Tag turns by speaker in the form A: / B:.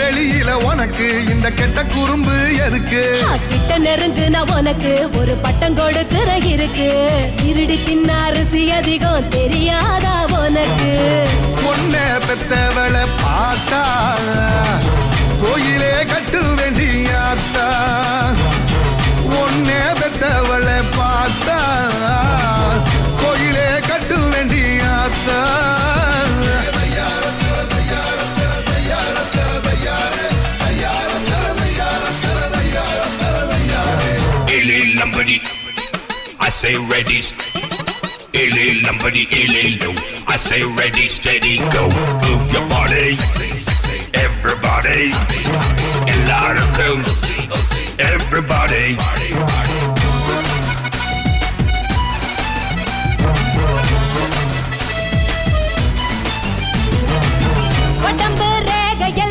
A: வெளியில உனக்கு இந்த கெட்ட குறும்பு எதுக்கு?
B: கிட்ட நெருங்கு நான் உனக்கு ஒரு பட்டம் கொடுக்கிற இருக்கு. இருடி தின்ன அரிசி அதிகம் தெரியாதா உனக்கு?
A: பொண்ண பெத்தவளை பார்த்தா கோயிலே கட்டு வேண்டியாத்தா. ஒன்னே பெத்தவளை பார்த்தா கோயிலே கட்டு வேண்டியாத்தா.
C: I say ready. Illy lumbody, illy low. I say ready, steady, go. Move your body, everybody. A lot of cool, everybody.